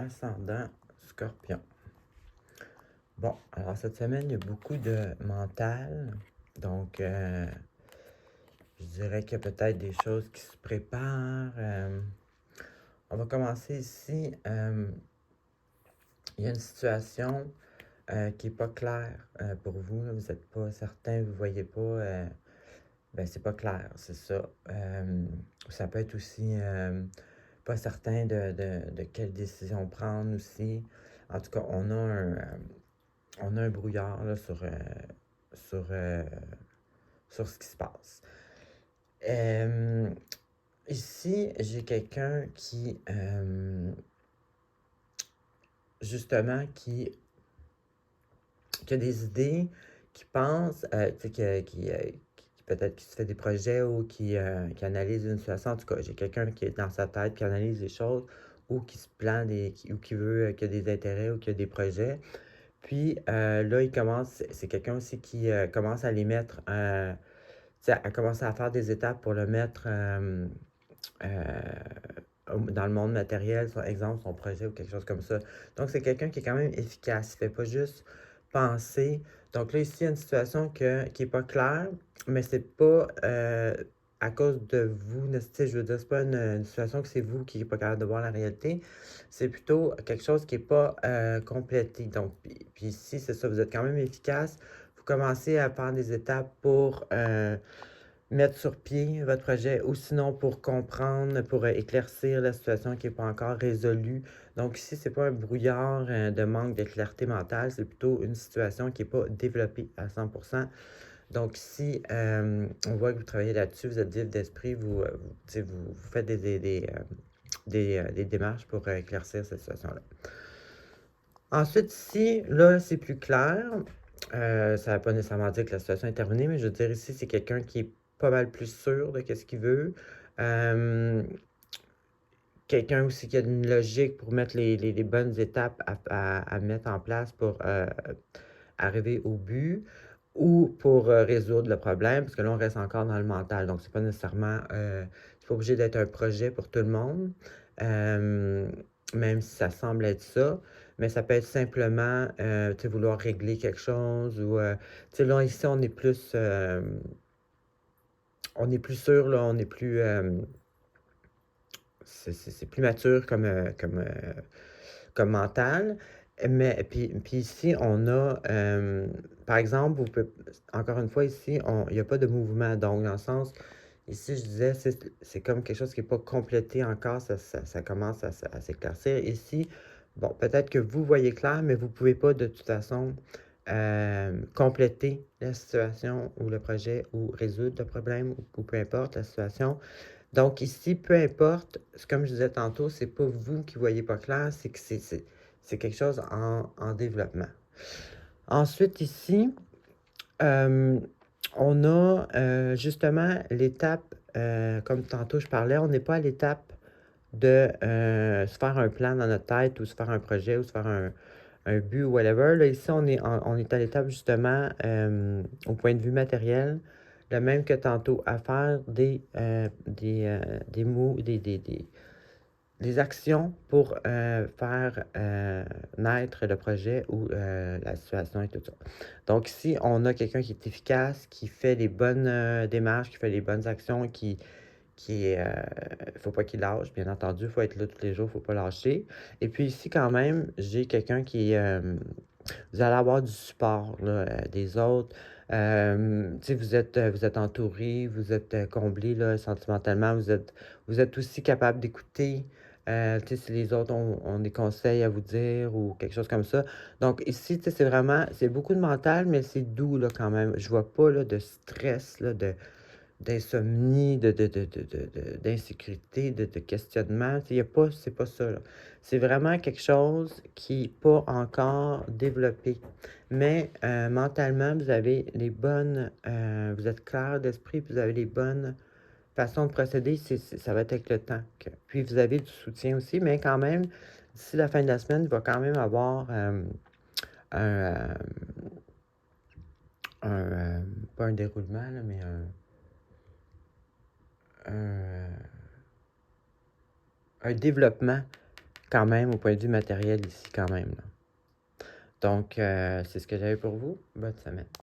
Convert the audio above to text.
ascendant Scorpion. Bon, alors cette semaine, il y a beaucoup de mental. Donc, je dirais qu'il y a peut-être des choses qui se préparent. On va commencer ici. Il y a une situation qui n'est pas claire pour vous. Là. Vous n'êtes pas certain, vous ne voyez pas. Ben, c'est pas clair, c'est ça. Ça peut être aussi pas certain de quelle décision prendre aussi. En tout cas, on a un brouillard là, sur, euh, sur ce qui se passe. Euh, Ici, j'ai quelqu'un justement, qui a des idées, qui pense, tu sais, qui peut-être qui se fait des projets ou qui analyse une situation. En tout cas, j'ai quelqu'un qui est dans sa tête, qui analyse les choses ou qui se plante ou qui veut, qui a des intérêts ou qui a des projets. Puis là, c'est quelqu'un aussi qui commence à les mettre, tu sais, à commencer à faire des étapes pour le mettre dans le monde matériel, par exemple, son projet ou quelque chose comme ça. Donc, c'est quelqu'un qui est quand même efficace. Il ne fait pas juste penser. Donc là, ici, il y a une situation qui n'est pas claire, mais c'est pas à cause de vous. Tu sais, je veux dire, c'est pas une situation que c'est vous qui n'est pas capable de voir la réalité. C'est plutôt quelque chose qui n'est pas complété. Donc, puis ici, c'est ça, vous êtes quand même efficace. Vous commencez à faire des étapes pour mettre sur pied votre projet ou sinon pour comprendre, pour éclaircir la situation qui n'est pas encore résolue. Donc ici, c'est pas un brouillard de manque de clarté mentale, c'est plutôt une situation qui n'est pas développée à 100%. Donc si on voit que vous travaillez là-dessus, vous êtes vif d'esprit, vous faites des démarches pour éclaircir cette situation-là. Ensuite, ici, là, c'est plus clair. Ça ne veut pas nécessairement dire que la situation est terminée, mais je veux dire, ici, c'est quelqu'un qui est pas mal plus sûr de ce qu'il veut. Quelqu'un aussi qui a une logique pour mettre les bonnes étapes à mettre en place pour arriver au but ou pour résoudre le problème, parce que là, on reste encore dans le mental. Donc, c'est pas nécessairement, c'est pas obligé d'être un projet pour tout le monde, même si ça semble être ça. Mais ça peut être simplement, tu sais, vouloir régler quelque chose ou, tu sais, là, ici, on est plus sûr, là, on est plus, c'est plus mature comme mental. Mais puis ici, on a, par exemple, encore une fois, ici, il n'y a pas de mouvement. Donc, dans le sens, ici, je disais, c'est comme quelque chose qui n'est pas complété encore, ça commence à s'éclaircir. Ici, bon, peut-être que vous voyez clair, mais vous ne pouvez pas de toute façon compléter la situation ou le projet ou résoudre le problème ou peu importe la situation. Donc ici, peu importe, comme je disais tantôt, c'est pas vous qui voyez pas clair, c'est que c'est quelque chose en développement. Ensuite, ici, on a justement l'étape, comme tantôt je parlais, on n'est pas à l'étape de se faire un plan dans notre tête ou se faire un projet ou se faire un but ou whatever. Là, ici, on est à l'étape justement, au point de vue matériel, le même que tantôt, à faire des mots, des actions pour faire naître le projet ou la situation et tout ça. Donc ici, on a quelqu'un qui est efficace, qui fait les bonnes démarches, qui fait les bonnes actions, faut pas qu'il lâche, bien entendu, il faut être là tous les jours, il faut pas lâcher. Et puis ici, quand même, j'ai quelqu'un vous allez avoir du support là, des autres. Tu sais, vous êtes entouré, vous êtes comblé là, sentimentalement, vous êtes aussi capable d'écouter. Tu sais, si les autres ont des conseils à vous dire ou quelque chose comme ça. Donc ici, tu sais, c'est beaucoup de mental, mais c'est doux là quand même. Je vois pas là, de stress, là, d'insomnie, d'insécurité, de questionnement. Il y a pas, c'est pas ça, là. C'est vraiment quelque chose qui n'est pas encore développé. Mais mentalement, vous avez vous êtes clair d'esprit, puis vous avez les bonnes façons de procéder. Ça va être avec le temps. Puis vous avez du soutien aussi, mais quand même, d'ici la fin de la semaine, il va quand même avoir un, pas un déroulement, là, mais un développement quand même, au point de vue matériel ici, quand même, là. Donc, c'est ce que j'avais pour vous. Bonne semaine.